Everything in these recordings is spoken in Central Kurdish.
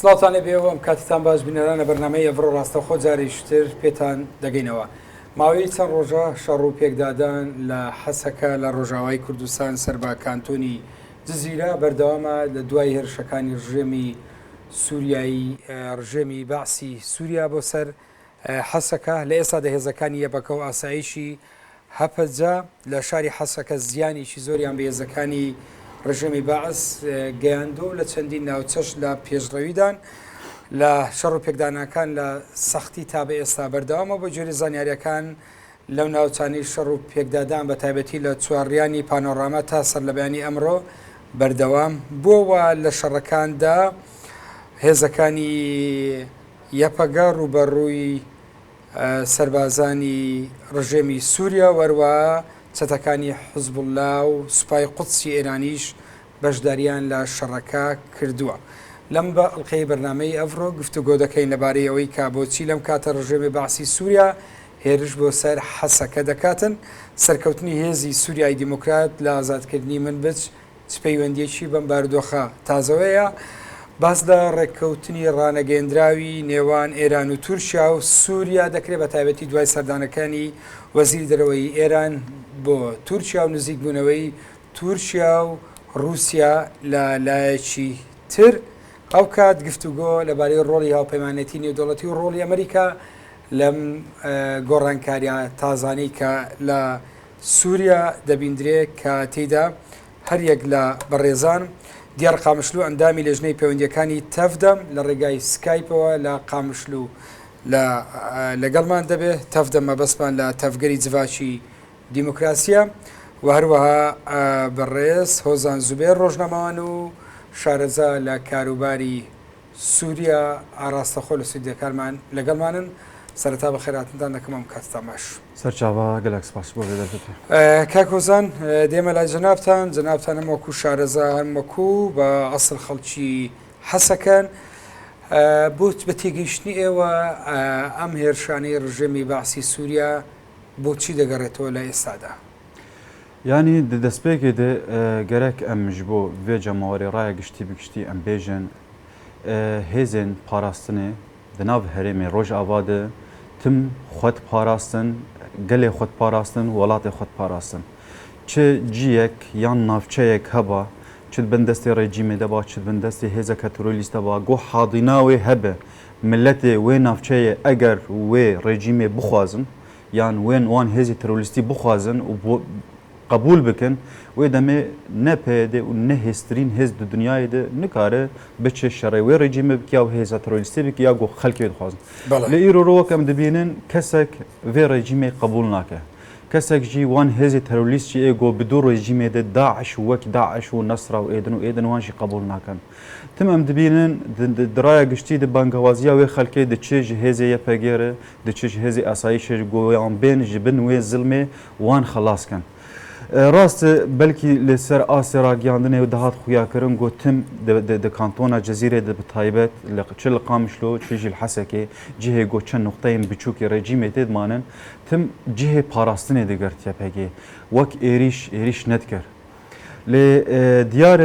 سڵاتان لێ بێەوەم کاتتان باش بینەرانە بەرنامەی ئەڤڕۆ ڕاستەوخۆ جاریشتر پێتان دەگەینەوە. ماوەی چەند ڕۆژە شەڕ و پێکدادان لە حەسەکە لە ڕۆژاوای کوردستان سەر بە کانتۆنی جزیرە بەردەوامە لە دوای هێرشەکانی ڕژێمی سووریایی ڕژێمی باسی سووریا بۆ سەر حەسەکە لە ئێستا دەهێزەکانی یەبەکە و ئاسایشی هەپەجا لە شاری حەسەکە زیانێکی زۆریان بە هێزەکانی ڕژێمی باعس گەیاندۆ لە چەندین ناوچەش لە پێشڕەویدان لە شەڕ و پێکدانەکان لە سەختی تا بە ئێستا بەردەوامە بۆ جۆری زانیاریەکان لەو ناوچانی شەڕ و پێکدادان بە تایبەتی لە چوارڕیانی پانۆڕامە تا سەر لە بەیانی ئەمڕۆ بەردەوام بووەوە لە شەڕەکاندا هێزەکانی یەپەگە ڕوبەڕووی سەربازانی ڕژێمی سووریا وەروە چەتەکانی حزبوڵڵا و سوپای قودسی ئێرانیش بەشداریان لە شەڕەکە کردووە. لەم بە ئەڵقەی بەرنامەی ئەڤڕۆ گفتوگۆ دەکەین لەبارەی ئەوەی کابۆچی لەم کاتە ڕژێمی باسی سووریا هێرش بۆ سەر حەسەکە دەکاتن، سەرکەوتنی هێزی سووریای دیموکرات لە ئازادکردنی منبج چ پەیوەندیەکی بەم بارودۆخە تازەوەیە، باس لە ڕێککەوتنی ڕانەگەیەندراوی نێوان ئێران و تورکیا و سووریا دەکرێت بە تایبەتی دوای سەردانەکانی وەزیری دەرەوەی ئێران بۆ تورکیا و نزیک بوونەوەی تورکیا و رووسیا لە لایەکی تر. ئەو کات گفتوگۆ لەبارەی ڕۆڵی هاوپەیمانەتی نێودەوڵەتی و ڕۆڵی ئەمریکا لەم گۆڕانکاریە تازانەی کە لە سووریا دەبیندرێت کە تێیدا هەریەک لە بەڕێزان دیار قامشلو ئەندامی لێژنەی پەیوەندیەکانی تەفدەم لە ڕێگای سکایپەوە لە قامشلو لەگەڵمان دەبێت تەفدەمە بەسمان لە تەفگەری جڤاچی دیموکراسیە و هەروەها بەڕێز هۆزان زوبێر ڕۆژنەماوان و شارەزا لە کاروباری سووریا ئاراستەخۆ لە سوودیەکانمان لەگەڵمانن. سەرەتا بە خێراتتان دەکەم ئەم کاتتاماش سەرچاوە گەلەک سپاس بۆ کاکۆزان دێمە لای جەنابتان هەم وەکو شارەزا هەم وەکو بە ئەسڵ خەڵکی حەسەکەن بۆ بە تێگەیشتنی ئێوە ئەم هێرشانەی ڕژێمی باسی سووریا بۆچی دەگەڕێتەوە لە ئێستادا؟ ینی دەستپێکێ دێ گەرەک ئەمش بۆ vê cemawarê raya giştî bigiştî em bêjin hêzên parastinê di nav herêmê Rojava de tim xwed parastin, gelê xwed parastin, welatê xwed parastin. Çi ciyek yan navçeyek heba, çi bin destê rejîmê de ba, çi bin destê hêzeke terorîst de ba, goh hadîna wê hebe milletê wê navçeyê eger wê rejîmê bixwazin yan wên wan hêzî terorîstî bixwazin û قبول بکن و دمه نه پیدا و نه هسترین هست د دنیای ده نکاره بچه شرعی و رژیم بکی یا هزار تروریستی بکی یا گو خلقی دخوازن. لیرو رو کم دبینن کسک و رژیم قبول نکه. کسک جی وان هزار تروریستی گو بدون رژیم ده داعش و وک داعش و نصر و ایدن وانشی قبول نکن. تمام دبینن درای گشتی د بانگوازیا و خلقی د چه جهازی پگیره د چه جهازی اسایش گو ام بین جبن و ظلمه وان خلاص کن. راست بلکی لسر آسیا گیاندنه و دهات خویا کرن گوتم د کانتونا جزیره د بتایبت لقچل قامشلو چیجی الحسکه جهه گوچن نقطه‌ین بچوکی رژیم تد مانن تم جهه پاراستنه دگرت یپگی وک ایریش ندکر ل دیار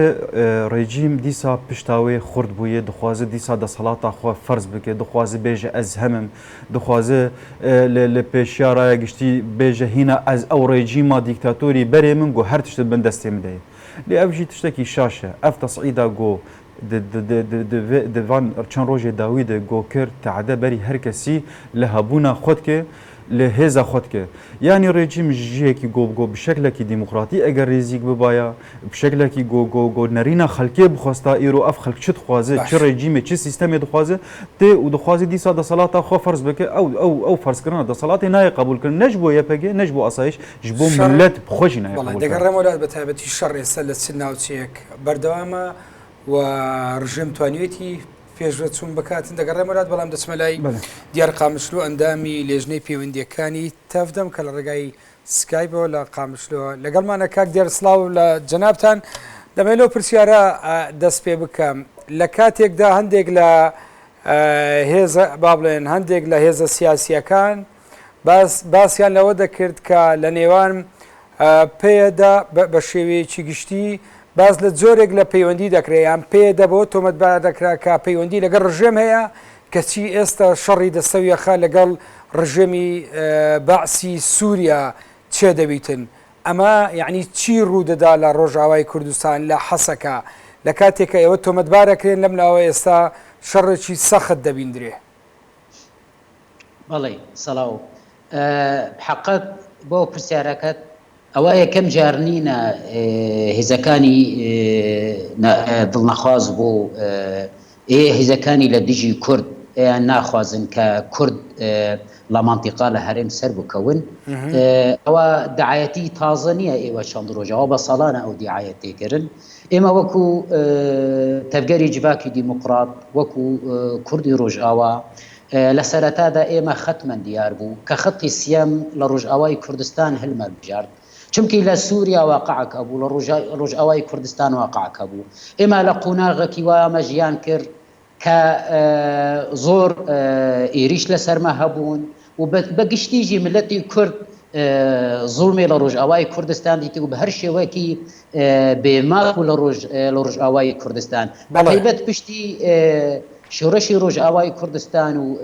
رژیم دیسا پشتاوی خرد بویه دخوازه دیسا د صلات خو فرض بکه دخوازه بیجه از همم دخوازه ل پیشیارا گشتی بیجه هینا از او رژیم دیکتاتوری بری من گو هر تشت بند دستم ده ل افجی تشتکی شاشه اف تصعیدا گو د وان چند روز داوید گو کر تعده بری هر کسی لهبونا خود که لهذا خود که یعنی رژیم جیه کی گو بشکل کی دموکراتی اگر ریزیک ببایا بشکل کی گو نرینا خلقی بخواستا ایرو اف خلق چت خوازه چه رژیم چه سیستم دخوازه ته و دخوازه دیسا د صلات خو فرض بک او فرض کردن د صلات نه قبول کردن نجبو یپگی نجبو اسایش جبو ملت بخوش نه قبول والله دغه مولات به تابعتی شر سلت سناوچیک بردوامه و رژیم توانیتی پێشرە چوون بکاتن دەگەڕێمەرات بەڵام دەچمە لای دیار قامشلو ئەندامی لێژنەی پەیوەندیەکانی تەفدەم کە لە ڕێگای سکایپەوە لە قامشلووە لەگەڵمانە کاک دیار سلااو لە جەنابتان دەمێنەوە پرسیارە دەست پێ بکەم لە کاتێکدا هەندێک لە هێزە با بڵێن هەندێک لە هێزە سیاسیەکان باسییان لەوە دەکرد کە لە نێوان پێدا بە شێوەیەکی گشتی باز لە جۆرێک لە پەیوەندی دەکرێت یان پێ دەبەوە تۆمەتبار دەکرا کە پەیوەندی لەگەڵ ڕژێم هەیە کەچی ئێستا شەڕی دەستەویەخە لەگەڵ ڕژێمی بەعسی سووریا چێ دەبیتن ئەمە یعنی چی ڕوودەدا لە ڕۆژاوای کوردستان لە حەسەکە لە کاتێکە ئێوە تۆمەتبارەکرێن لەم لاوە ئێستا شەڕێکی سەخت دەبیندرێ. بەڵێ سەڵاو حەقت بۆ پرسیارەکەت ئەوە یەکەم جار نینە هێزەکانی دڵنەخواز بۆ هێزەکانی لە دژی کورد ناخوازن کە کورد لە مانتیقا لە هەرێم سەر بکەون ئەوە دعایەتی تازە نییە ئێوە چەند ڕۆژەوە بە ساڵانە ئەو دیعایەت تێکردن ئێمە وەکو تەفگەری جڤاکی دیموقرات وەکو کوردی ڕۆژئاوا لە سەرەتادا ئێمە خەتمان دیار بوو کە خەتی سیەم لە ڕۆژئاوای کوردستان هەلمە بژارد چونکی لە سووریا واقعەکە بوو لە ڕۆژئاوای کوردستان واقعەکە بوو ئێمە لە قوناغێکی وامە ژیان کرد کە زۆر ئێریش لە سەرمە هەبوون و بە گشتیژی ملەتی کورد زوڵمی لە ڕۆژئاوای کوردستان دیتە و بە هەر شێوەیەکی بێماک و لە ڕۆژئاوای کوردستان بەتایبەت پشتی شۆرەشی ڕۆژئاوای کوردستان و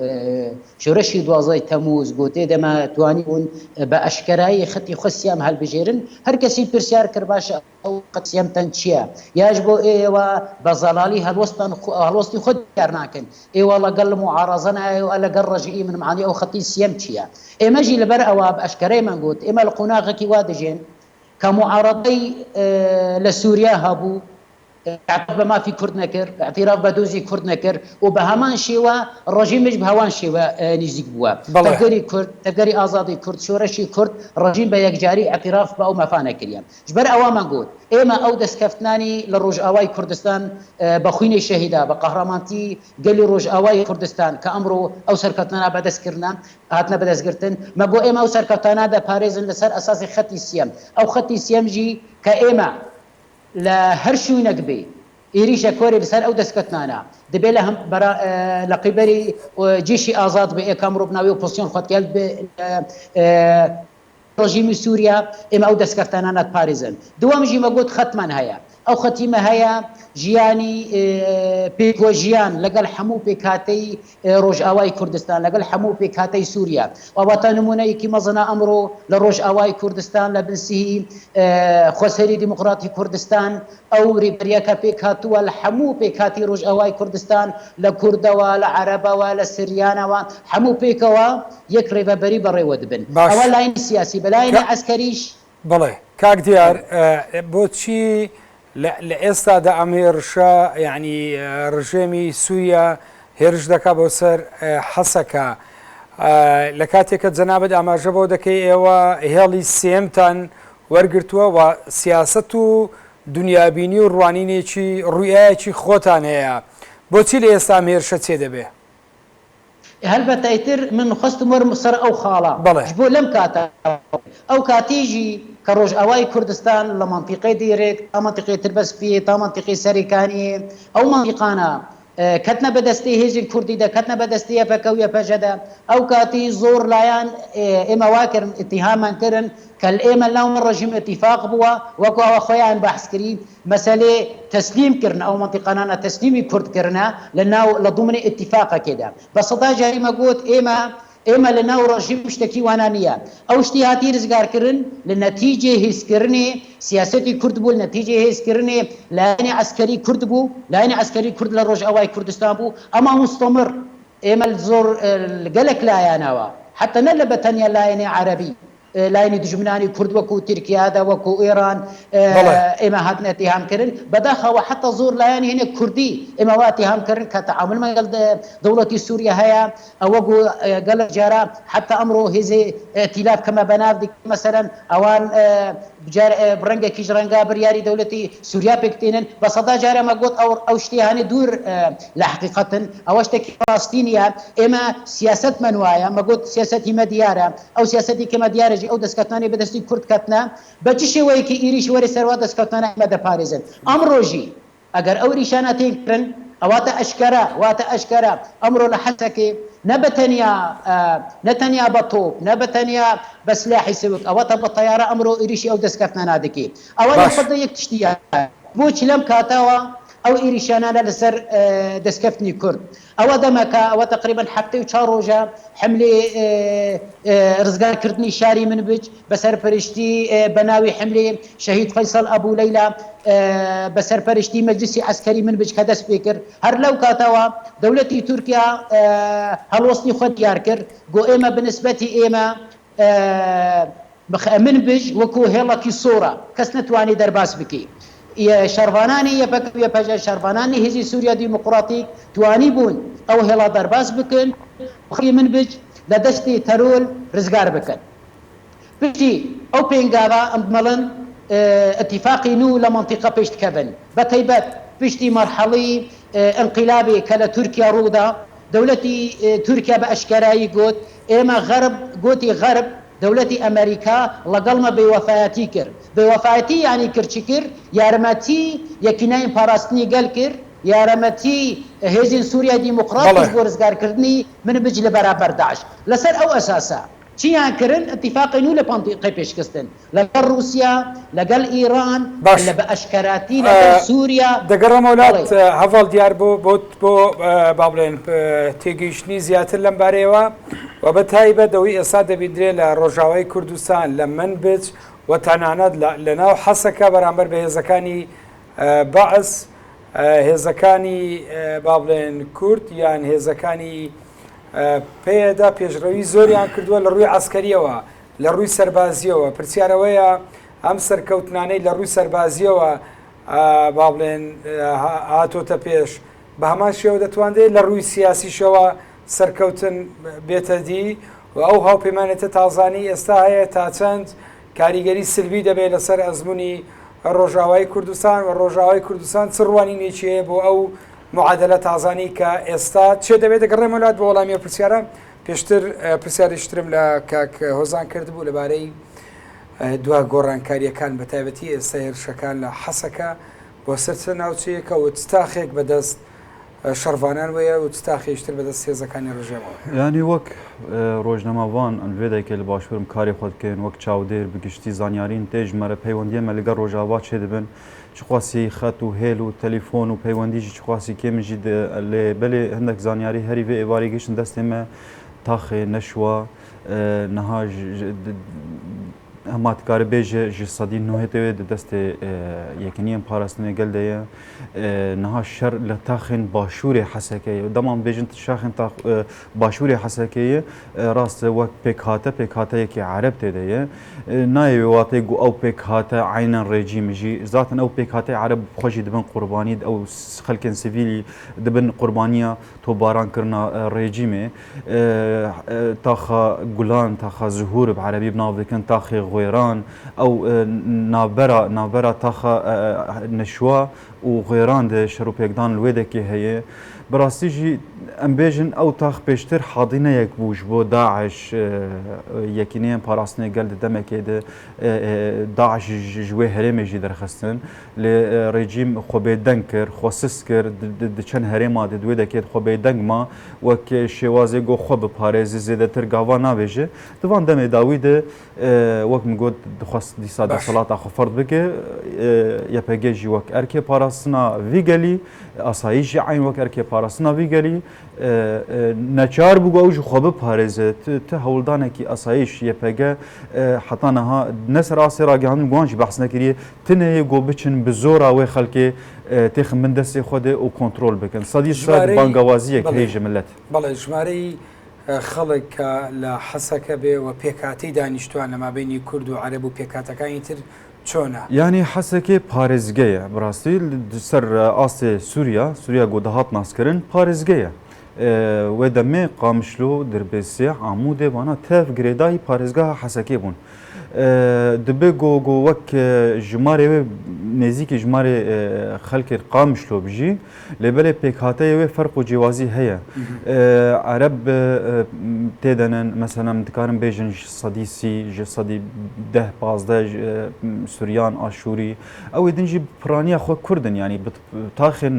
شۆرەشی 12 تەمووز بۆ تێدەما توانی بوون بە ئەشکەرایی خەتی خۆسیام هەڵبژێرن هەر کەسی پرسیار کرد باشە ئەو قەتسیەمتەن چییە یاش بۆ ئێوە بە زەڵالی هەڵوەستی خۆت دیار ناکەن ئێوە لەگەڵ معارەزە نایە لەگەڵ ڕژئی من معنی ئەو خەتی سیەم چییە ئێمەژی لەبەر ئەوە بە ئەشکەرەیمان گوت ئێمە لە قوناغێکی وا دەژێن کە معارەضەی لە سووریا هەبوو اعتراف بە مافی کورد نەکرد اعتراف بە دۆزی کورد نەکرد و بە هەمان شێوە ڕژیمش بە هەوان شێوە نزیک بووە تەفگەری کورد تەفگەری ئازادی کورد شۆرەشی کورد ڕژیم بە یەکجاری اعتراف بە ئەو مەفانە کردیان ژبەر ئەوەمان گوت ئێمە ئەو دەستکەفتنانی لە ڕۆژئاوای کوردستان بە خوینی شەهیدا بە قەهرەمانتی گەلی ڕۆژئاوای کوردستان کە ئەمڕۆ ئەو سەرکەوتانە بەدەستکردن هاتنە بەدەستگرتن مەگۆ ئێمە ئەو سەرکەوتانە دەپارێزن لەسەر ئەساسی خەتی سیەم ئەو خەتی سیەمژی کە ئێمە لە هەر شوێنێک بێ ئێریشە کۆری لەسەر ئەو دەستکەوتانە دەبێت لە قیبەری جێشی ئازاد بێ ئێکام ڕۆبناوی و پۆزیسیۆن خۆتکێل ڕژیمی سووریا ئێمە ئەو دەستکەوتانە پارێزن دووەمژی مەگوت خەتمان هەیە ئەو خەتیمە هەیە ژیانی پێکۆژیان لەگەڵ هەموو پێکهاتەی ڕۆژئاوای کوردستان لەگەڵ هەموو پێکهاتەی سووریا وابەتە نمونەیەکی مەزنە ئەمڕۆ لە ڕۆژئاوای کوردستان لە بنسیی خۆسەری دیموقراتی کوردستان ئەو ڕێبەریەکە پێکهاتووە لە هەموو پێکهاتی ڕۆژئاوای کوردستان لە کوردەوە لە عەرەبەوە لە سریانەوە هەموو پێکەوە یەک ڕێبەری بەڕێوە دەبن ئەوە لاین سیاسی بەلایەنی عەسکەریش بڵێ کاک دیار بۆچی لە ئێستادا ئەمێرشە یعنی ڕژێمی سووریا هێرش دەکا بۆ سەر حەسەکە لە کاتێکە جەنابەت ئاماژە بۆ دەکەی ئێوە هێڵی سێمتان وەرگرتووە و سیاست و دنیابینی و ڕوانینێکی ڕوویایەکی خۆتان هەیە بۆچی لە ئێستا ئەمێرشە چێ دەبێ هەلبەتە ئیتر من خستم وەرم سەر ئەو خاڵە بۆ لەم کاتە ئەو کاتیژی کە ڕۆژئاوای کوردستان لە مانتیقەی دیرێک تا مانتیقەی تربەسپی تا مانتیقەی سەریکانی ئەو مانتیقانە کەتنە بەدەستی هێزی کوردی دا کەتنە بەدەستی یەپەکە و یەپەژەدا ئەو کاتی زۆر لایەن ئێمە واکردن ئیتیهامان کردن کە ئێمە لەو ڕژیم ئەتیفاق بووە وەکو ئەوە خۆیان بەحثکردین مەسەلێ تەسلیمکردن ئەو مانتیقانانە تەسلیمی کوردکردنە لە دومنی ئیتیفاقەکێدا بە سەدا جاری مەگوت ئێمە لە ناو ڕژیم شتێکی وانە نییە ئەو شتی هاتی ڕزگارکردن لە نەتیجێ هێزکردنی سیاسەتی کورد بوو نەتیجێ هێزکردنی لایەنی عەسکەری کورد بوو لایەنی عەسکەری کورد لە ڕۆژئاوای کوردستان بوو ئەمە مستەمر ئێمە زۆر گەلێک لایەنەوە حتى نە لە بەتەنیا لایەنی عەرەبی لاینی دژمنانی کورد وەکو تورکیادا وەکو ئێران ئێمە هاتنە ئەتیهامکردن بەداخەوە حتا زۆر لایەنی هەنێ کوردی ئێمە وا ئەتیهامکردن کە تەعامل لەگەڵ دەوڵەتی سووریا هەیە ئەوە گەلک جارە حتا ئەمڕۆ هێزی ئەتیلاف کەمە بەناو مەسەرەن ئەوان ڕەنگێکیش ڕەنگا بڕیاری دەوڵەتی سووریا پێکتێنن بە سەدا جارە مەگوت ئەو شتی هەنێ دوور لە حقیقەتن ئەوە شتێکی ڕاستی نیە ئێمە سیاسەتمان وایە مەگوت سیاسەتی مە دیارە ئەو سیاسەتی کەمە دیارە ئەو دەستکەوتانی بەدەستی کورد کەتنە بە چ شێوەیەکی ئیریش وەرە سەروا دەستکەوتانە ئێمە دەپارێزن ئەمڕۆژی ئەگەر ئەو ریشانە تێکردن ئەواتە ئەشکەرە واتە ئەشکەرە ئەمڕۆ لە حەسەکێ نەتەنیا بە تۆپ نەبەتەنیا بە سلاحی سەوک ئەوەتە بە تەیارە ئەمڕۆ ئیریشی ئەو دەستکەوتانە نادەکێ ئەوە لە خۆدا یەک تشتیە بوش لم كاتوا او ايريشانا لسر دسكفتني كرد او دمكا او تقريبا حفتي وشاروجا حملي رزقان كردني شاري من بج بسر فرشتي بناوي حملي شهيد فيصل ابو ليلى بسر فرشتي مجلسي عسكري من بج كدس بكر هر لو كاتوا دولتي تركيا هالوصني خد ياركر جو ايما بالنسبه ايما من بج وكو هيلا صوره كسنتواني درباس بكي يا شرباناني يا بجا شرباناني هزي سوريا ديمقراطيك تواني بون او هلا درباس بكن وخي من بج لدشتي ترول رزقار بكن بشي او بينغابا امدملن اتفاقي نو لمنطقه بيشت كفن بتيبت بشتي مرحلي انقلابي كلا تركيا رودا دولتي تركيا باشكراي قوت اما غرب قوتي غرب دولتي امريكا لقلما بوفاتي كر بوفاتي يعني كرشكر يارمتي يكناين باراستني قال كر يارمتي هيزين سوريا ديمقراطي ورزقار كردني من بجل برابر داعش لسر او اساسا شي كرن اتفاق نو لبنطقه بيشكستن لقال روسيا لقال ايران ولا باشكراتي لقال سوريا دقر مولات هفال ديار بو بابلين تيجيشني زياتر لمباريوا وبتهايبه دوي اصاده بيدري لروجاوي كردستان لمن بيت وتناند لناو حسكه برامبر بهزكاني بعث هزكاني بابلين كورد يعني هزكاني پێدا پێشڕەوی زۆریان کردووە لە ڕووی عسکەریەوە لە ڕووی سەربازیەوە پرسیارەوەیە ئەم سەرکەوتنانەی لە ڕووی سەربازیەوە با بڵێن هاتۆتە پێش بە هەمان شێوە دەتوانێت لە ڕووی سیاسیشەوە سەرکەوتن بێتە دی و ئەو هاوپەیمانێتە تازانی ئێستا هەیە تا چەند کاریگەری سلبی دەبێت لەسەر ئەزمموی ڕۆژاوای کوردستان و ڕۆژاوای کوردستان چ ڕوانینێکی هەیە بۆ ئەو معادلە تازانی کە ئێستا چێ دەبێت دەگەڕێم وڵات بە وەڵامی پرسیارە پێشتر پرسیاریشترم لە کاک هۆزان کردبوو لەبارەی دوا گۆڕانکاریەکان بە تایبەتی ئێستا هێرشەکان لە حەسەکە بۆ سەرچە ناوچەیەکە و تاخێک بەدەست شەڕوانان وەیە و تاخێشتر بەدەست هێزەکانی ڕژێمەوە ینی وەک ڕۆژنەماوان ئەلێدایکە لە باشوورم کاری خۆ بکەین وەک چاودێر بگشتی زانیارین تێژمەرە پەیوەندیمە لەگەڵ ڕۆژاوا چێ دەبن چخواسی خەت و هێل و تەلیفۆن و پەیوەندیژی چخواسی کێمژی لێ بەلێ هەندێک زانیاری هەری بێ ئێواری گەشتن دەستێمە تاخێ نەشوە نەها هەماتکارە بێژە ژ سەدی نوێتەوێت دەستێ یەکنیان پاراستنێ گەلدەیە نەها شەر لە تاخێن باشووری حەسەکەیە دەمان بێژن شاخێن باشووری حەسەکەیە ڕاستە وەک پێکهاتە پێکهاتەیەکی عەرەب تێدەیە نایەوێ واتەی گو ئەو پێکهاتە عینەن ڕێجیمژی زاتن ئەو پێکهاتەی عەرەب خۆشی دەبن قوربانیت ئەو خەلکن سیڤیلی دەبن قوربانیە تۆبارانکردنا ڕێجیمێ تاخە گولان تاخە زهور بعەرەبی بناو دەکەن تاخێ غوێران ئەو ناوبەرە تاخە نەشوە و غێران دە شەروپێکدان لێدەکی هەیە بەڕاستیژی ئەم بێژن ئەو تاخ پێشتر حاضینەیەک بووش بۆ داعش یەکینەیە پاراستنێ گەل دەمەکێدە داعش ژوێ هەرێمێژی دەرخستن لێ ڕێجیم خۆبێدەنگ کرد خۆسس کرد چەند هەرێما دوێ دەکێت خۆبێدەنگما وەک شێوازێ گۆ خۆ بپارێزی زێدەتر گاوا نابێژێ دوان دەمێ داویدە وەک مگوت دخواست دیسا دەسەڵاتە خۆفەرد بکە یەپەگەژی وەک ئەرکێ پاراستنا ڤیگەلی ئاساییژی عین وەک ئەرکێ پاراستنا ڤیگەلی نەچار بوو ئەوژ خۆ بپارێزێت تە هەوڵدانێکی ئاسایش یەپەگە حتانەها نەسەر ئاسی ڕاگەاندن گوانجی بەحس نەکردیە تنەیە گۆ بچن بە زۆرا وێ خەڵکێ تێخم من دەستی خۆدێ و کۆنتترۆل بکەن سەدی سات بانگەوازیەک هەیژە ملەت بەڵێ ژمارەی خەڵک کە لە حەسەکە بێ و پێکاتی دانیشتوان لەمابینی کورد و عەرەب و پێکاتەکانی تر چۆنە ینی حەسەکێ پارێزگەیە بڕاستی سەر ئاسێ سووریا گۆدەهات ناسکردن پارێزگەیە وێ دەمێ قامشلۆ دەربێسێ هەموو دێوانە تەف گرێدایی پارێزگا حەسەکێ بوون دەبێ گۆ وەک ژمارێ نێزیکی ژمارێ خەلکێ قامشلۆ بژی لێبەرێ پێکهاتەیەوێ فەرق و جیوازی هەیە عەرەب تێدەنن مەسەلەن دکارن بێژن سەدی سی سەدی ده پازدە سوریان ئاشووری ئەوێ دنجی پرانیە خۆ کوردن ینی تاخێن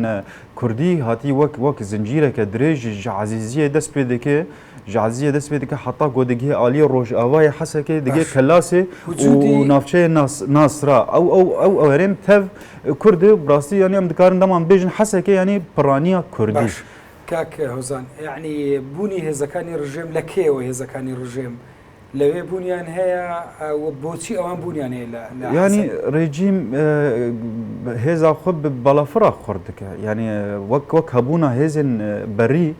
کوردی هاتی وەک زنجیرێکە درێژی عەزیزیە دەست پێ دەکێ جعزیە دەست پێ دەکە حتا گۆدەگی عالیە ڕۆژئاوای حەسەکەی دەگێ کەلاسێ و ناوچەیە ناسرا ئەو ئەوەرێن تف كرد براسي يعني ام دكارن دمان بيجن حسكه يعني برانيا كردي باش كاك هوزان يعني بوني هزكاني رژیم لكي وهزكاني رژیم لوي بونيان هيا وبوتشي اوان بونيان هيا يعني ريجيم هذا خب بلافرا خردك يعني وك هبونا هزن بري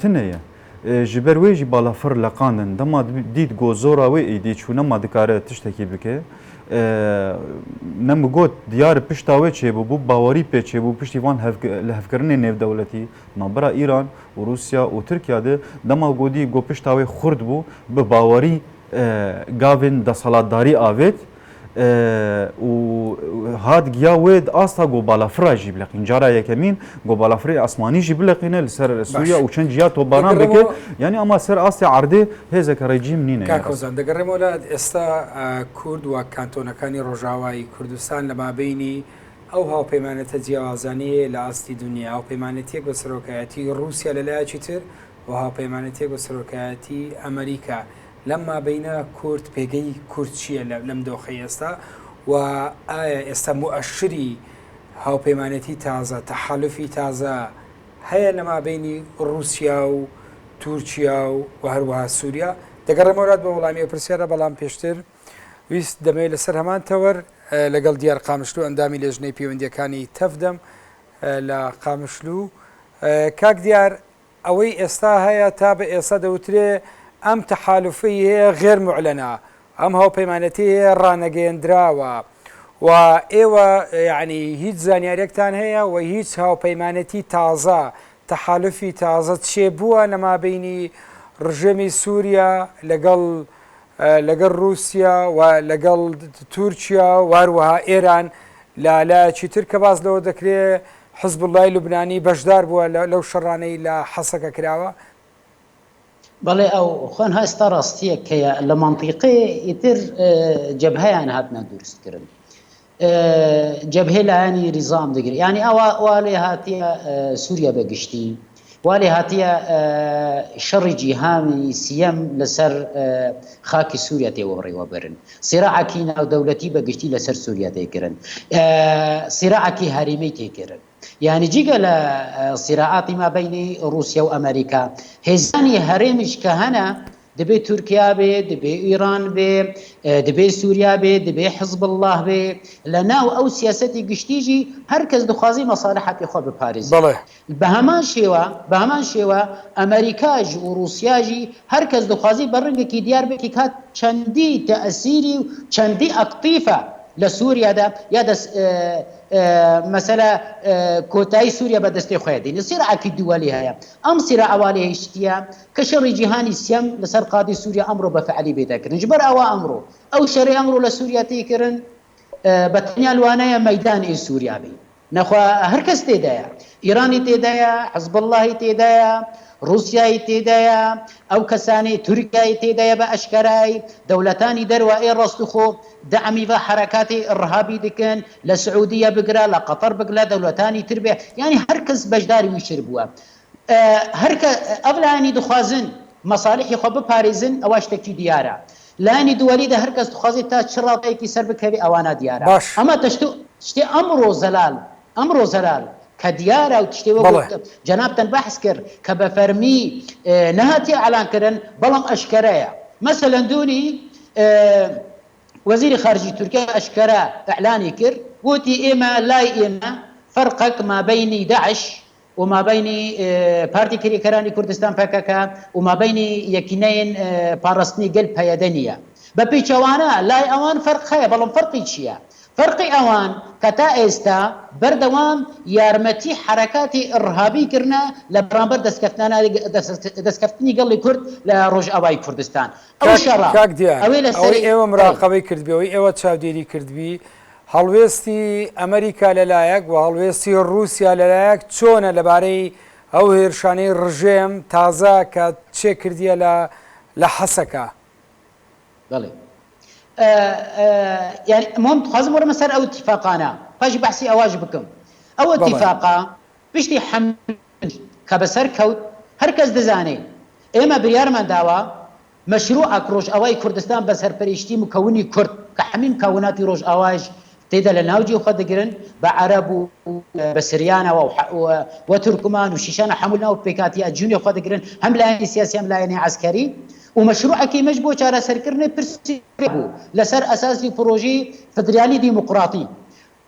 تنيا جبر ويجي بلافر لقاندن دما ديد جوزورا وي دي شو نما دكاره تشتكي بك نم گوت دیار پشتاوی چه بو باوری پیچه بو پشتیوان هفکرنی نو دولتی نبرا ایران و روسیا و ترکیه ده دما گودی گو پشتاوی خورد بو به باوری گاوین د سالاداری آوید و هاد گیا وید آستا گو بالافرا جی بلقین جارا یکمین گو بالافری اسمانی جی بلقینه لسر سوریا و چند جیا تو باران بکه یعنی اما سر آستی عرده هزک رژیم نینه کاکوزان دەگەڕێمەوە لە ئێستا کورد و کانتۆنەکانی ڕۆژاوای کوردستان لە مابینی ئەو هاوپەیمانەتە جیاوازانەیە لە ئاستی دنیا هاوپەیمانەتێک بە سەرۆکایەتی رووسیا لەلایەکی تر و هاوپەیمانەتێک بە سەرۆکایەتی ئەمریکا لەم مابینە کورد پێگەی کورد چییە لەم دۆخەی ئێستا و ئایا ئێستا مؤشری هاوپەیمانەتی تازە تەحالوفی تازە هەیە لە مابینی رووسیا و تورکیا و هەروەها سووریا دەگەڕێمەوەات بە وەڵامی پرسیارە بەڵام پێشتر ویست دەمەوێت لەسەر هەمان تەوەر لەگەڵ دیار قامشلو ئەندامی لێژنەی پەیوەندیەکانی تەفدەم لە قامشلو کاک دیار ئەوەی ئێستا هەیە تا بە ئێستا دەوترێ ئەم تەحالوفی هەیە غێر معلەنا ئەم هاوپەیمانەتی هەیە ڕانەگەیەندراوە و ئێوە یعنی هیچ زانیاریەکتان هەیە و هیچ هاوپەیمانەتی تازە تەحالوفی تازە چێ بووە لە مابینی ڕژێمی سووریا لەگەڵ رووسیا و لەگەڵ تورکیا و هەروەها ئێران لایەکی تر کە باز لەوە دەکرێت حزب اللهی لوبنانی بەشدار بووە لەو شەڕانەی لە حەسەکە کراوە بەڵێ ئەو خۆن هەستا ڕاستیە کەیە لە منطیقەیە ئیتر جەبهەیان هاتنە دروستکردن جبهه لانی ریزام دەگرێت یعنی ئەوە والێ هاتیە سووریا بەگشتی والێ هاتیە شەڕی جیهانی سیەم لەسەر خاکی سووریا تێوەڕێوە برن سیراعەکی ناودەوڵەتی بەگشتی لەسەر سووریا تێکردن سیراعەکی هەریمەی تێکردن یعنی جگە لە سیراعاتی مابینی رووسیا و ئەمریکا هێزانی هەرێمیش کە هەنە دەبێت تورکیا بێ دەبێت ئیران بێ دەبێت سووریا بێ دەبێت حزب الله بێ لە ناو ئەو سیاسەتی گشتیژی هەر کەس دخوازی مەساڵحەتی خۆ بپارێزێت بە هەمان شێوە ئەمریکاژ و رووسیاژی هەر کەس دخوازی بە ڕنگێکی دیار بێکی کات چەندی تەئەسیری و چەندی ئەکتیفە لە سووریادا یا مەسەلە کۆتایی سووریا بە دەستی خۆی دێنێ سیرعەکی دووەلی هەیە ئەم سیرعەوالی هیچتیە کە شەڕی جیهانی سیەم لەسەر قادی سووریا ئەمڕۆ بە فەعەلی بێدەکردن ژبەر ئەوە ئەمڕۆ ئەو شەڕی ئەمڕۆ لە سووریا تێکردن بە تەنیا لوانەیە مەیدانی سووریا بێ نەخوا هەر کەس تێدایە ئیرانی تێدایە حزب اللهی تێدایە رووسیای تێدایە ئەو کەسانی تورکیای تێدایە بە ئەشکەرای دەوڵەتانی دەروایە ڕاستوخۆ دعمی بە حرەکاتی ڕەهابی دکن لە سعودیە بگرە لە قەتەر بگرە دەوڵەتانی تر بێ یعنی هەر کەس بەشداری ویشر بووە هەرکە ئەولانی دخوازن مەساڵحی خۆ بپارێزن ئەوە شتێکی دیارە لانی دووەلیدا هەر کەس دخوازێت تا چڕاوەیەکی سەر بکەوێ ئەوانە دیارە ئەمە شتێ ئەمڕۆ زەلال کە دیارە و تشتێوە جەنابتەن بەحث کرد کە بە فەرمی نەهاتی ئەعلانکردن بەڵام ئەشکەرەیە مەسەلەن دوونی وەزیری خارجی تورکیا ئەشکەرە ئەعلانی کرد وتی ئێمە لای ئێمە فەرقەک مابەینی داعش و مابەینی پارتی کریکەرانی کوردستان پەکەکە و مابەینی یەکینەیەن پاڕستنی گەل پەیەدە نییە بە پێچەوانە لای ئەوان فەرق هەیە بەڵام فەرقی چییە فەرقی ئەوان کە تا ئێستا بەردەوام یارمەتی حرەکاتی ئڕهابی کردە لە بەرامبەر دەستکەفتنی گەڵی کورد لە ڕۆژئاوای کوردستان ئەو شەڕە ئەوەی ئێوە مراقەبەی کردبیەوەی ئێوە چاودێری کردبی هەڵوێستی ئەمریکا لەلایەک و هەڵوێستی رووسیا لەلایەک چۆنە لەبارەی ئەو هێرشانەی ڕژێم تازە کە چێ کردیە لە حەسەکە بەڵێ يعني المهم تخازم ورا مسار او اتفاقانا باجي بحثي اواج بكم او اتفاقا بشتي حمل كبسر كوت هركز دزاني اما بريار من داوا مشروع روج اواي كردستان بسر بريشتي مكوني كرد كحميم كوناتي روج اواج تيدا لناوجي خد قرن بعرب وبسريانة وتركمان وشيشان حملنا وبيكاتيا جوني خد قرن هم لا سياسي هم لا عسكري ومشروع كي مجبو شارع سركرني برسيبو لسر اساسي بروجي فدرالي ديمقراطي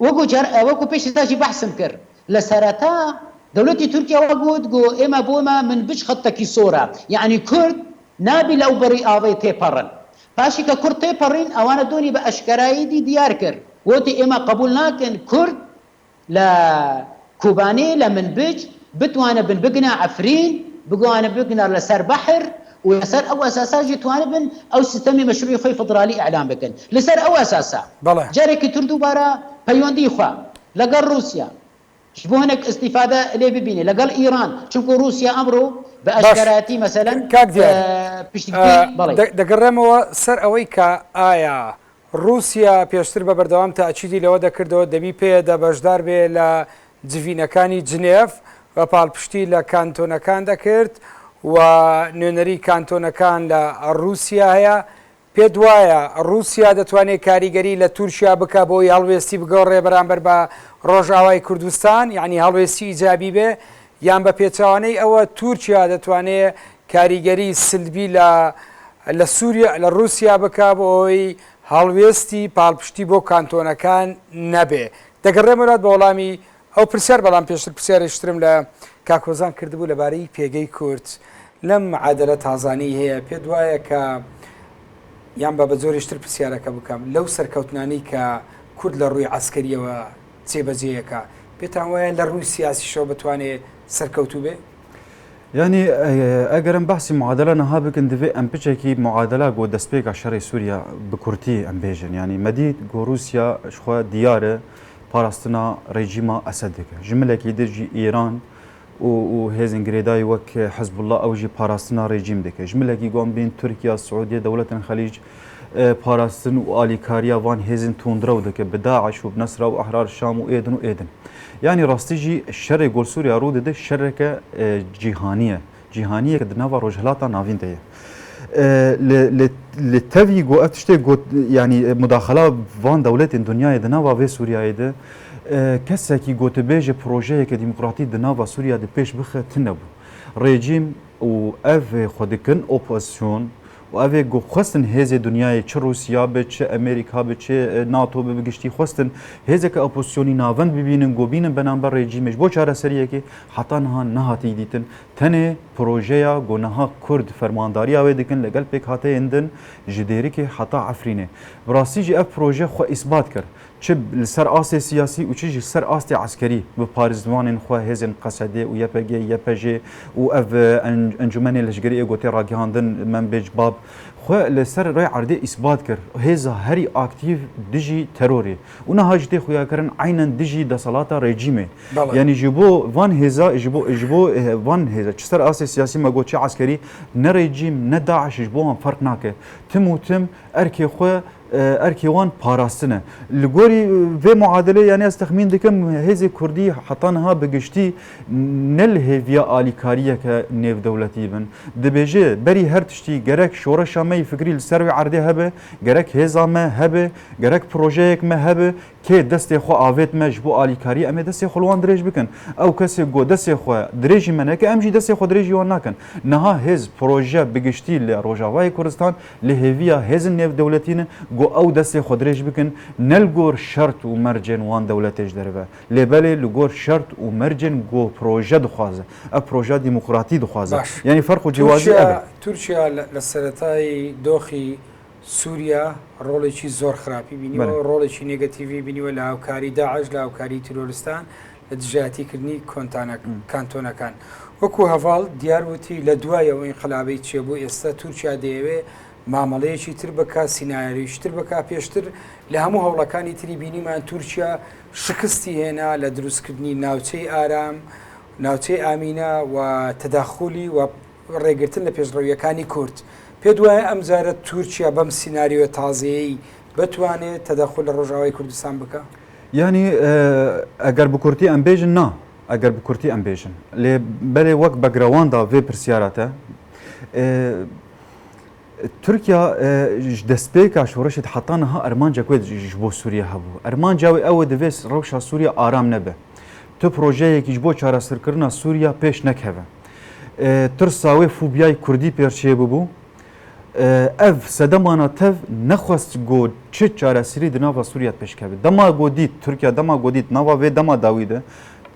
وكو بيش تاجي بحث مكر لسرتا دولتي تركيا وقود جو اما بوما من بش خطكي صورة يعني كرد نابي لو بري آضي تيبرن باشي كرد تيبرين اوانا دوني باشكراي دي ديار كر وتي اما قبولنا كن كرد لا كوباني لمن بج بتوانا بن بقنا عفرين بقوانا بقنا لسر بحر ولسر او اساسا جيتوانا بن او ستمي مشروع خوي فدرالي اعلام بكن لسر او اساسا جاري تردو بارا بيوندي خوا لقال روسيا شبو هناك استفاده اللي ببيني لقال ايران شوفوا روسيا امره باشكراتي مثلا دقرموا سر اويكا ايا روسيا پێشتر بە بەردەوام تاچیدی لەوە دەکردەوە دەبی پێدا بەشدار بێ لە جڤینەکانی جنێف و پاڵپشتی لە کانتۆنەکان دەکرد و نوێنەری کانتۆنەکان لە رووسیا هەیە. پێ دوایە رووسیا دەتوانێت کاریگەری لە تورکیا بکە بۆی هەڵوێستی بگەڕێ بەرامبەر بە ڕۆژاوای کوردستان، یعنی هەڵوێستی ئیجابی بێ، یان بە پێچەوانەی ئەوە تورکیا دەتوانێت کاریگەری سلبی لە سووریا لە رووسیا بکە بۆی هەڵوێستی پاڵپشتی بۆ کانتۆنەکان نەبێ. دەگەڕێمەوە بە وەڵامی ئەو پرسیار، بەڵام پێشتر پرسیارێشترم لە کاکۆزان کردبوو لەبارەی پێگەی کورد لەم معادلە تازانەی هەیە. پێ دوایە کە یان بە زۆریشتر پرسیارەکە بکەم لەو سەرکەوتنانی کە کورد لە ڕووی عەسکەریەوە جێبەجێیەکە، پێتان وایە لە ڕووی سیاسیشەوە بتوانێت سەرکەوتوو بێ؟ يعني اگر ام بحث معادله نها بكن دفي ام بيچكي معادله جو دسبيك شر سوريا بكورتي ام بيجن يعني مديد جو روسيا شخوا ديار باراستنا ريجيما اسدك جمله كي درجي ايران و هيزن جريداي وك حزب الله او جي باراستنا ريجيم دك جمله كي قوم بين تركيا السعوديه دوله الخليج باراستن واليكاريا وان هيزن توندرو دك بداعش وبنصره واحرار الشام وايدن يعني راستيجي الشر يقول سوريا رود ده شركة جهانية كدنافا رجلاتا نافين ده لتفي جو أتشتى جو يعني مداخلة فان دولة الدنيا دنافا في سوريا ده كسا كي جو تبيج بروجيه كديمقراطي دنافا سوريا ده بيش بخ تنبو ريجيم و اف خدكن اوبوزيسيون و اوه گو خواستن هزه دنیای چه روسیا به چه امریکا به چه ناتو به بگشتی خواستن هزه که اپوزیسیونی ناوند ببینن گو بینن بنابر رژیمش بو چاره سریه که حتی نها نهاتی دیتن تنه پروژه گو نها کرد فرمانداری اوه دکن لگل پیک هاته اندن جدیری که حتی عفرینه براستی جی اف پروژه خو اثبات کرد چه سر آست سیاسی و چه سر آست عسکری به پارزمان خو هزن قصده و یپجی و اف انجمن لشگری گوتی راگهاندن من بیج باب خو لسر رای عرضه اثبات کرد هزا هری اکتیو دیجی تروری اونها هاجتی خویا کرن عینا دیجی دسالات رژیمه یعنی جبو وان هزا جبو وان هزا چه سر آست سیاسی ما گوتی عسکری نه رژیم نه داعش جبو هم فرق ناکه تم ارکی خو اركيوان باراستنه لغوري في معادله يعني استخمين دكم هزي كردي حطانها بقشتي نل هيفيا اليكاريه كنيف دولتي بن دبيجي بري هرتشتي جرك شورا شامي فكري السروي عرضي هبه جرك هزامه هبه جرك بروجيك ما هبه كي دستي خو افيت مجبو اليكاري ام دستي خلوان دريج بكن او كسي جو دستي خو دريج منك امجي دستي خو دريج يوناكن نها هز بروجي بقشتي لروجاواي كردستان لهيفيا هز نيف دولتين جو او دستي خدريج بكن نلقور شرط ومرجن وان دولتش دربه لبالي لقور شرط ومرجن جو بروجي دخوازه ا بروجي ديمقراطي دخوازه يعني فرق جوازي تركيا للسرطاي دوخي سوريا رولشي زور خرابي بيني رولشي نيجاتيفي بيني ولا هاوكاري داعش لا هاوكاري تيرورستان لدجاتي كرني كانتونا كان وكو هفال دياروتي لدوايا وانقلابي تشيبو استا تركيا ديوي مامەڵەیەکی تر بکە سینایریشتر بکە پێشتر لە هەموو هەوڵەکانی تری بینیمان تورکیا شکستی هێنا لە دروستکردنی ناوچەی ئارام ناوچەی ئامینە و تەداخولی و ڕێگرتن لە پێشڕەویەکانی کورد. پێ دوایە ئەم جارە تورکیا بەم سیناریۆ تازەیەی بتوانێت تەداخل لە ڕۆژاوای کوردستان بکە؟ یعنی ئەگەر بکورتی ئەم بێژن نا ئەگەر بکورتی ئەم بێژن لێ بەرێ وەک بەگرەواندا vê pirsyarate تركيا دەستپێکا شۆڕشت حتانەها ئەرمانجا کوێ بۆ سووریا هەبوو ئەرمانجاوی ئەوە دەبێت ڕەوشە سووریا ئارام نەبێ تو پرۆژەیەکیش بۆ چارەسەرکردنا سووریا پێش نەکەوە ترساوێ فوبیای کوردی پێرچێ ببوو ئەv سەدەمانە تەv نەخواست گۆ چ چارەسەری دناوا سووریا پێشکەوێت دەما گۆ دیت تورکیا دەما گۆ دیت ناوا وێ دەما داویدە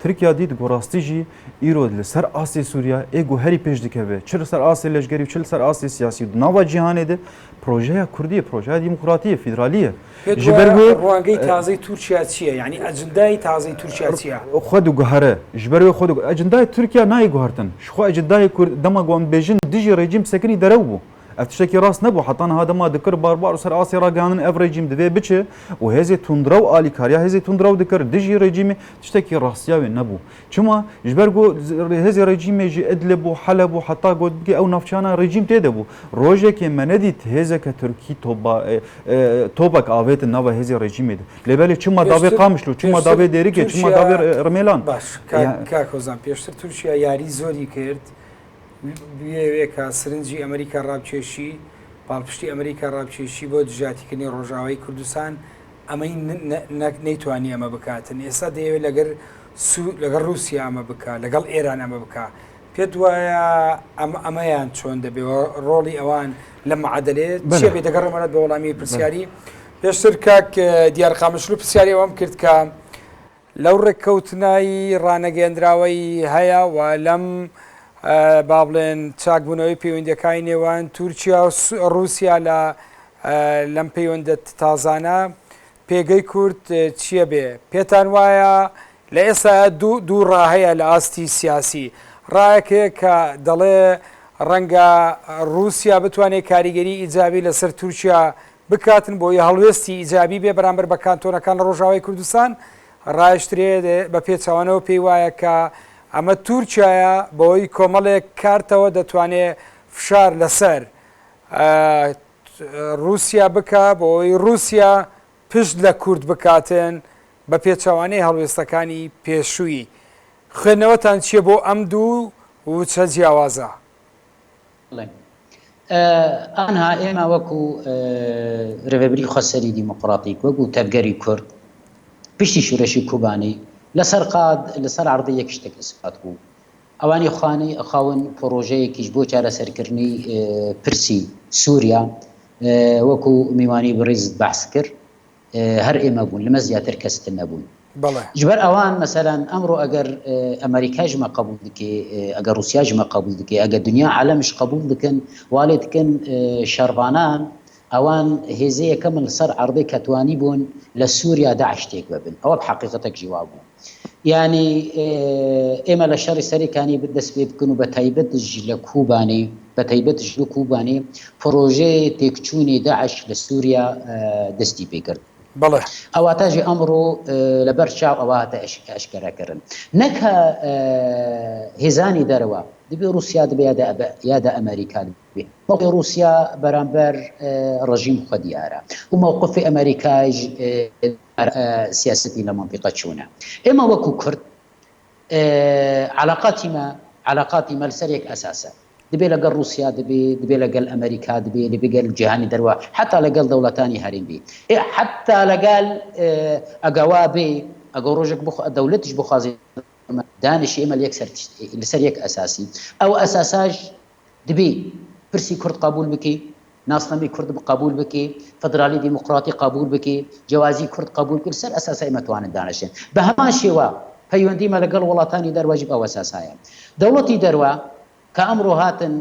ترکیا دیت گۆڕاستیژی ئیرۆ لەسەر ئاسی سووریا ئێگو هەری پێش دکەوێت چ لەسەر ئاسی لەشگەری و چ لەسەر ئاسی سیاسی و ناوا جیهانێ دە پرۆژەیە کوردیە پرۆژەیە دیموکراتیە فیدرالیە ڕوانگەی تازەی تورکیا چییە یعنی ئەجندای تازەی تورکیا چییە خۆد و گوهرە ji ber wê xwe ئەجندای تورکیا nayê guhertin ji xwe ئەجندایê Kurd dema wan bêjin dijî rejîm sekinî derew bû ev tiştekî rast nebû heta niha dema dikir barbar û ser Asya ragihanin ev rejîm divê biçe û hêzê tundrew alîkariya hêzê tundrew dikir dijî rejîmê tiştekî rastiya wê nebû çima ji ber got hêzê rejîmê jî Idlib û Heleb û heta got bigê ew navçana rejîm tê de bû rojekê me nedît hêzeke Tirkî topek avêtin nava hêzê rejîmê de lêbelê çima davê Qamişlo çima davê Dêrikê çima davê Rmêlan baş kak Ozan pêştir Tirkiye yarî zorî kird وێکە سرنجی ئەمریکا ڕابکێشی پاڵپشتی ئەمریکا ڕابکێشی بۆ دژاتیکردنی ڕۆژاوای کوردستان ئەمەی نەیتوانی ئەمە بکاتن ئێستا دەیەوێت لەگەڵ رووسیا ئەمە بکە لەگەڵ ئێران ئەمە بکە پێت وایە ئەمەیان چۆن دەبێت ڕۆڵی ئەوان لە معادلێت چێ بێ دەگەڕێمەرە بە وەڵامی پرسیاری پێشتر کاک دیار قامشلو پرسیاری ئەوەم کرد کە لەو ڕێککەوتنایی ڕانەگەندراوەی هەیە و لەم با بڵێن چاکبوونەوەی پەیوەندیەکانی نێوان تورکیا و رووسیا لەم پەیوەندە تازانە پێگەی کورد چییە بێ پێتان وایە لە ئێستا دوو ڕاهەیە لە ئاستی سیاسی ڕایەکەیە کە دەڵێ ڕەنگە رووسیا بتوانێت کاریگەری ئیجابی لەسەر تورکیا بکاتن بۆی هەڵوێستی ئیجابی بێ بەرامبەر بە کانتۆنەکان لە ڕۆژاوای کوردستان ڕایشترێ بە پێچەوانەوە پێی وایە کە ئەمە تورکایە بۆی کۆمەڵێک کارتەوە دەتوانێت فشار لەسەر رووسیا بکە بۆی رووسیا پشت لە کورد بکاتن بە پێچەوانەی هەڵوێستەکانی پێشووی خوێندنەوەتان چییە بۆ ئەم دوو و چە جیاوازە ئەها ئێمە وەکو ڕێڤەبری خۆسەری دیموقرااتیک وەکو تەبگەری کورد پشتی شورشی کوبانی لەسەر عرضی یەک شتێک ئسپات بوو ئەوانی خوانەی ئەخاون پرۆژەیەکیش بۆ چارەسەرکردنی پرسی سووریا وەکو میوانی بڕیزت بەحس کرد هەر ئێمە بوون لەمە زیاتر کەستن نەبوون جبەر ئەوان مەسەلەن ئەمڕۆ ئەگەر ئەمریکاژمە قبول دکێ ئەگەر رووسیاژمە قبول دکێ ئەگەر دنیا عالەمش قبول دکن والێ دکن شەڕبانان ئەوان هێزەیەکە من لەسەر عرضی کەتوانی بوون لە سووریا داعش تێک ببن ئەوە بحقیقەتێک جیوا بوو یعنی ئێمە لە شەڕی سەرەکانی دەست پێ بکەن و بە تایبەتش لە کوبانی بە تایبەتش لە کوبانی پرۆژەیە تێکچوونی داعش لە سووریا دەستی پێکرد ئەوە تاژی ئەمڕۆ لەبەر چاو ئەوە هاتە ئەشکەرەکردن نەکە هێزانی دەرەوە دەبێ رووسیا دەبێ یادە ئەمریکا دەبێ موقعی رووسیا بەرامبەر ڕژیم خۆ دیارە و موقفی ئەمریکاش سیاسەتی لە منطقە چوونە ئێمە وەکو کورد علاقاتی مە لەسەر یەک ئەساسە دەبێ لەگەڵ رووسیا دەبێ لەگەڵ ئەمریکا دەبێ لەگەڵ جیهانی دەروە حتا لەگەڵ دەوڵەتانی هەرێم بێ حتا لەگەڵ ئەگەوا بێ ئەگە ڕۆژێک دەوڵەتیش بخوازی دانیشی ئێمە لەسەر یەک ئەساسی ئەو ئەساساش دەبێ پرسی کورد قبول بکەی ناسنەمی کورد قبول بکەی فدرالی دیموکراتی قبول بکەی جوازی کورد قبول بکەی لەسەر ئەساسای مەتوانن دانیشن بە هەمان شێوە پەیوەندیمە لەگەڵ وڵاتانی دەروەژی ئەو ئەساسایە دەوڵەتی دەروە کە ئەمڕۆ هاتن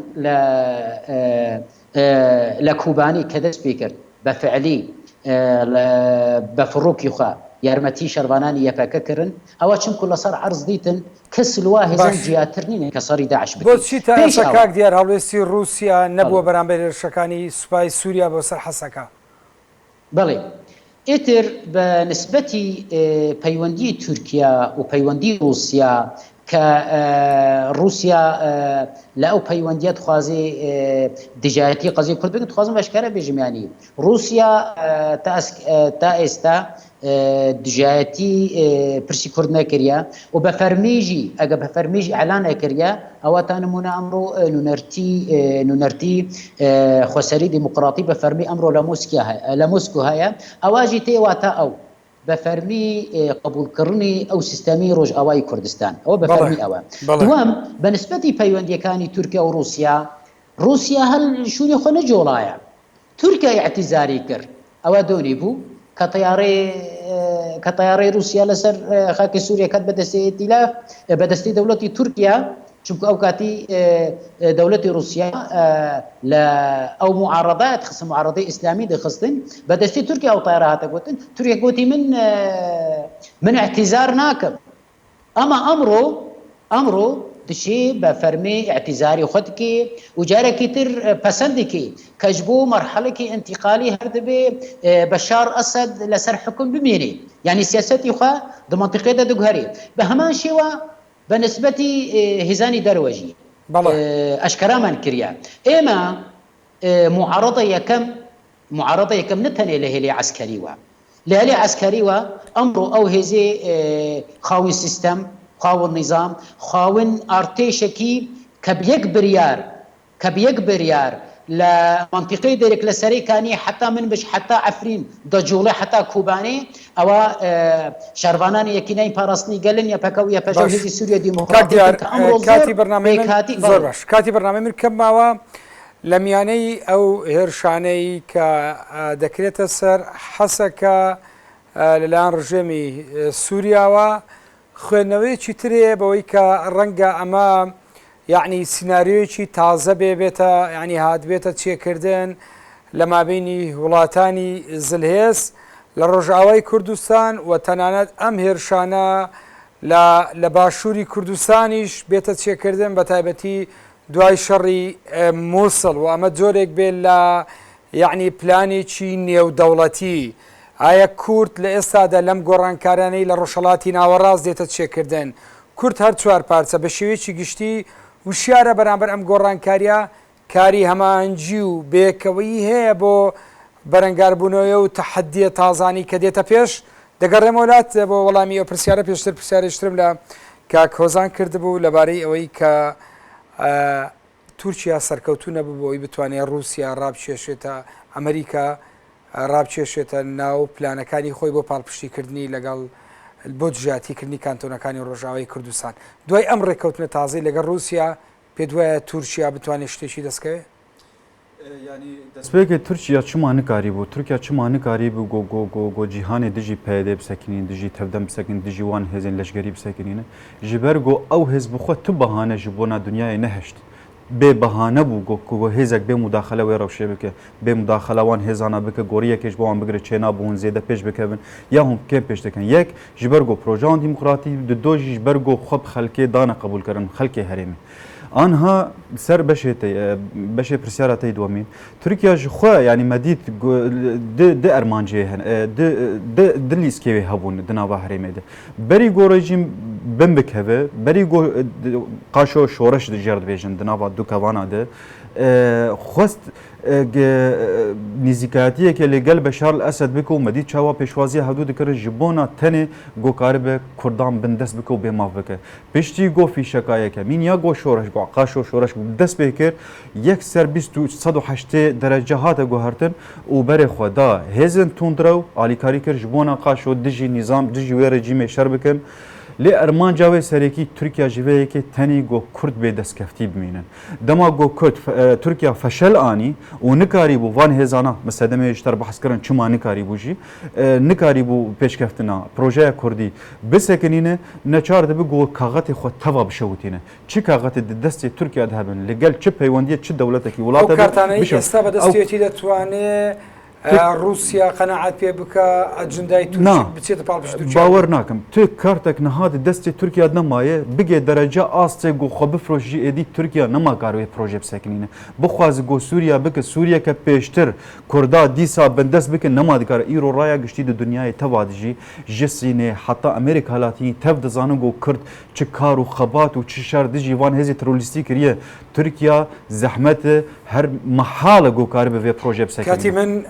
لە کوبانی کە دەست پێ کرد بە فعلی بە فڕووکی خوا یارمەتی شەربانانی یەپەکە کردن ئەوە چونکو لەسەر عەرز دیتن کەس لوا هێزان جیاتر نینە کە سەری داعش بکەن بۆچی تا ئێستا کاک دیار هەڵوێستی رووسیا نەبووە بەرامبەر هێرشەکانی سوپای سووریا بۆ سەر حەسەکە بەڵێ ئیتر بە نسبەتی پەیوەندی تورکیا و پەیوەندی رووسیا کە رووسیا لە ئەو پەیوەندیت خوازی دژایەتی قەزی کورد بکەن خوازم بەشکارە بێژمیانی رووسیا تا ئێستا دجایتی پرسی کورد نکریا و به فرمیجی اگه به فرمیجی اعلان کریا او تا نمونه امرو نونرتی خسری دموکراتی به فرمی امرو لموسکو هيا اواجي تي واتا او بفرمي قبول كرني او سيستمي روج اواي كردستان او بفرمي او دوام بنسبتي بيوندي كاني تركيا وروسيا هل شو خو نجولايا تركيا اعتذاري كر او دوني بو كطياري روسيا لسر خاك سوريا كانت بدستي ائتلاف بدستي دولتي تركيا چونکو او كاتي دولتي روسيا او معارضات خص معارضه اسلامي دي خصتن بدستي تركيا او طيارات قوتن تركيا قوتي من اعتذار ناكب اما امره دشي بفرمي اعتذاري خدكي وجاركي تر بسندكي كجبو مرحله انتقالي هردبي بشار اسد لسر حكم بميني يعني سياستي خا د منطقه دغهري بهمان شيوا بنسبتي هزاني دروجي اشكرا من كريا اما معارضه يكم نتني لهلي عسكري لهلي عسكري امره او هزي خاوي سيستم خاون نظام خاون ارتشكي كبيك بريار لمنطقه ديرك لسري كاني حتى من بش حتى عفرين دجوله حتى كوباني او شرفانان يكينين بارسني قالن يا بكو يا بجوهي سوريا ديمقراطيه كاتي برنامج كما لمياني او هرشاني كدكريت السر حسك للان رجيمي سوريا و خوێندنەوەی چیترێ بەوەی کە ڕەنگە ئەمە یعنی سناریۆیەکی تازە بێتە ینی هاتبێتە چێکردن لە مابینی وڵاتانی زلهێز لە ڕۆژئاوای کوردستان و تەنانەت ئەم هێرشانە لە باشووری کوردستانیش بێتە چێکردن بە تایبەتی دوای شەڕی مووسڵ و ئەمە جۆرێک بێت لە یعنی پلانێکی نێودەوڵەتی ئایا کورد لە ئێستادا لەم گۆڕانکارانەی لە ڕۆژهەڵاتی ناوەڕاست دێتە چێکردن کورد هەر چوار پارچە بە شێوەیەکی گشتی وشیارە بەرامبەر ئەم گۆڕانکاریە کاری هەماهەنگی و بێکەوەی هەیە بۆ بەرەنگاربوونەوە و تەحەدیە تازانی کە دێتە پێش دەگەڕێمە وڵات بۆ وەڵامی ئەو پرسیارە پێشتر پرسیارێشترم لە کاک هۆزان کردبوو لەبارەی ئەوەی کە تورکیا سەرکەوتوو نەبوو بۆی بتوانێت رووسیا ڕابکێشێتە ئەمریکا ڕابکێشێتە ناو پلانەکانی خۆی بۆ پاڵپشتیکردنی لەگەڵ بۆ دژاتیکردنی کانتۆنەکانی ڕۆژاوای کوردستان دوای ئەم ڕێککەوتنە تازەی لەگەڵ رووسیا پێ دوایە تورکیا بتوانێت شتێکی دەستکەوێت دەستپێکی تورکیا چما نکاری بوو تورکیا چما نکاری بوو گۆ جیهانی دژی پەیدێ بسەکردین دژی تەودەم بسەکردین دژی وان هێزن لەشگەری بسەکردینە ji ber got ew hêz bixwe tu behane ji bona dunyayê neheşt bê behane bû ku hêzek bê mudaxele wê rewşê bike bê mudaxela wan hêzana bike goriyekê ji bo wan bigire çêna bû hûn zêde pêş bikevin ya hûn kê pêş dikin yek ji ber got projeyan dîmokratî di do jî ji ber got xwe bi xelkê dane qebûl kirin xelkê herêmê anha ser beşê pirsiyara tê dwemîn Tirkiya ji xwe yanî me dît di ermanciyê di lîskevê hebûn di nava herêmê de berî gorê jî bin bikeve berî qaşo şoreş dijer dibêjin di nava du kevana de xwest nîzîkayetiyekê lê gel Beşar el-Esed bike û me dît çawa pêşwaziya hevdû dikirin ji bona tenê gokaribe Kurdan bin dest bike û bêmav bike piştî got fîşekayeke mîn ya got şoreş got qaşo şoreş dest pê kir yek ser 180 derece hate guhertin û berê xwe da hêzin tundrew alîkarî kir ji bona qaşo dijî nîzam dijî wê rejîmê şer bikin lê ermanca wê serekî Tirkiya ji vê yekê tenê got Kurd bê destkeftî bimînin dema got Kurd Tirkiya feşel anî û nikarî bû van hêzana me sedemê ji ter behs kirin çima nikarî bû jî nikarî bû pêşkeftina projeya Kurdî bisekinîne neçar dibe got kaxetê xwe teva bişewitîne çi kaxetê di destê Tirkiya de hebin li gel çi peywendiyê çi dewletekî وڵاتە کارتانەی ئێستا بەدەستێتی دەتوانێت رووسیا قەنەعەت پێ بکە ئەجندای تورکی بچێتە پاڵپشت باوەڕ ناکەم tu kartek nihati destê Tirkiya nemaye bige derece astê got xwe bifrojî êdî Tirkiya nemakar wê proje bisekînîne bixwaze got Sûriya bike Sûriyeke pêştir Kurda dîsa bin dest bike nema dikare îro raya giştî di dunyayê teva dijî ji Sînê heta Amerîka halatî tev dizanin got Kurd çi kar û xebat û çi şer dijî van hêzê terorîstî kiriye Tirkiya zehmetê her mehala got karibe vê proje bisekîne کاتی من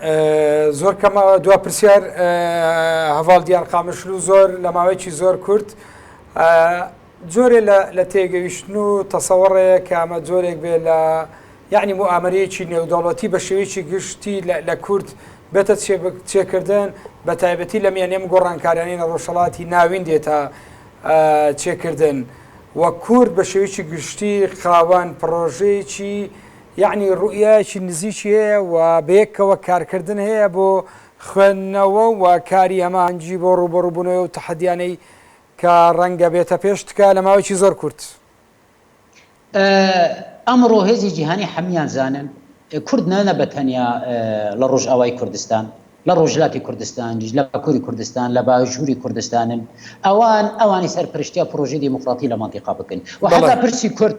زۆر کەمە دوا پرسیار هەواڵ دیار قامشل و زۆر لە ماوەیەکی زۆر کورت جۆرێ لە تێگەیشتن و تەسەوەڕەیە کە ئەمە جۆرێک بێ لە یعنی موامەرەیەکی نێودەوڵەتی بە شێوەیەکی گشتی لە کورد بێتە چێکردن بە تایبەتی لە میانێم گۆڕانکاریانەی ڕۆژهەڵاتی ناوین دێتە چێکردن وە کورد بە شێوەیەکی گشتی خاوەن پرۆژەیەکی یعنی ڕوئایەکی نزیکی هەیە و بەیەکەوە کارکردن هەیە بۆ خوێندنەوە و کاری هەمانجی بۆ ڕوبەڕووبوونەوە و تەحەدیانەی کە ڕەنگە بێتە پێشتکە لە ماوەیەکی زۆر کورت. ئەمڕۆ هێزی جیهانی هەمیان زانن کورد نەنە بە تەنیا لە ڕۆژئاوای کوردستان لە ڕۆژهەڵاتی کوردستان لە باکووری کوردستان لە باژووری کوردستانن ئەوانی سەرپەرشتیە پرۆژەی دیموکراتی لە مانتیقا بکەن و حتا پرسی کورد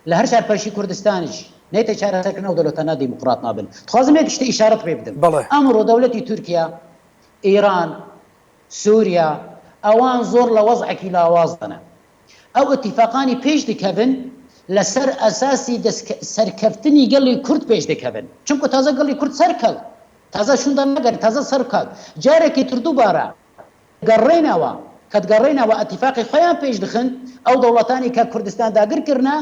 لە هەر شارپەرشی کوردستانیش نێتە چارەسەرکردن و دەوڵەتانە دیموکرات نابن. دخوازم یەک شتێ ئیشارەت پێ بدەم. ئەمڕۆ دەوڵەتی تورکیا، ئێران، سووریا ئەوان زۆر لە وەزعێکی لاوازدەنە. ئەو ئەتیفاقانی پێش دەکەون لەسەر ئەساسی سەرکەوتنی گەڵی کورد پێش دەکەون چونکە تازە گەڵی کورد سەرکەوت تازە شوندە نەگەر تازە سەرکات جارێکی تردووبارە گەڕێنەوە کە گەڕێنەوە ئەتیفاقی خۆیان پێش دخن ئەو دەوڵەتانی کە کوردستان داگیرکردە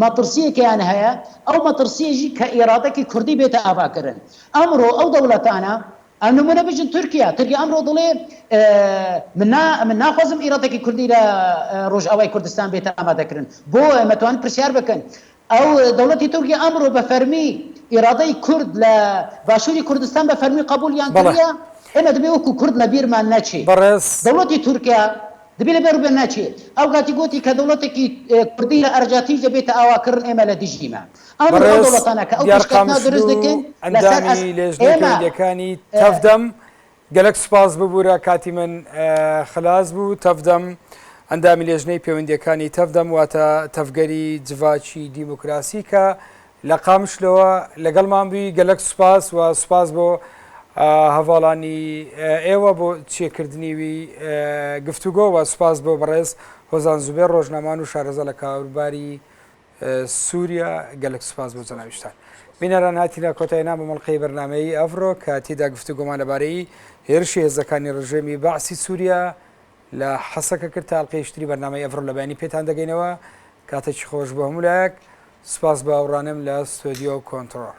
مەترسیەکیان هەیە ئەو مەترسیەژی کە ئێرادێکی کوردی بێتە ئاواکردن. ئەمڕۆ ئەو دەوڵەتانە ئەنمونە بژن تورکیا ئەمڕۆ دڵێ من ناخوازم ئێرادێکی کوردی لە ڕۆژئاوای کوردستان بێتە ئامادەکردن بۆ ئەمەتوان پرسیار بکەن. ئەو دەوڵەتی تورکیا ئەمڕۆ بە فەرمی ئێرادەی کورد لە باشووری کوردستان بە فەرمی قبولیان کردە ئێمە دەبێ وەکو کورد لە بیرمان نەچێ. دەوڵەتی تورکیا دەبێ لە بێرو بێ ناچێ. ئەو کاتی گوتی کە دەوڵەتێکی کوردی لە ئەرجاتیش دەبێتە ئاواکردن ئێمە لە دژیمە. ئەمڕۆ ئەو دەوڵەتانە کە ئەو پشتکەوتنا دروست دەکەن ئەندامی لێژنەکەیەکانی تەفدەم گەلک سوپاس ببوورە کاتی من خلاص بوو. تەفدەم ئەندامی لێژنەی پەیوەندیەکانی تەفدەم واتە تەفگەری جڤاچی دیموکراسی کە لە قامشلەوە لەگەڵمان بووی گەلک سوپاس و سوپاس بۆ هەواڵانی ئێوە بۆ چێکردنیوی گفتوگۆ و سوپاس بۆ بەڕێز هۆزان زوبێر ڕۆژنامەوان و شارەزا لە کاروباری سووریا گەلک سوپاس بۆ جەناویشتان. بینەران هاتیە کۆتایینا بە مەڵقەی بەرنامەی ئەڤڕۆ کە تێدا گفتوگۆمان لەبارەی هێرشی هێزەکانی ڕژێمی باعسی سووریا لە حەسەکە کرد تاڵقەی شتری بەرنامەی ئەڤڕۆ لە بەیانی پێتان دەگەینەوە. کاتێکی خۆش بۆ هەموو لایەک سوپاس بە ئەوڕانم لە ستۆدیۆ کۆنتڕۆڵ.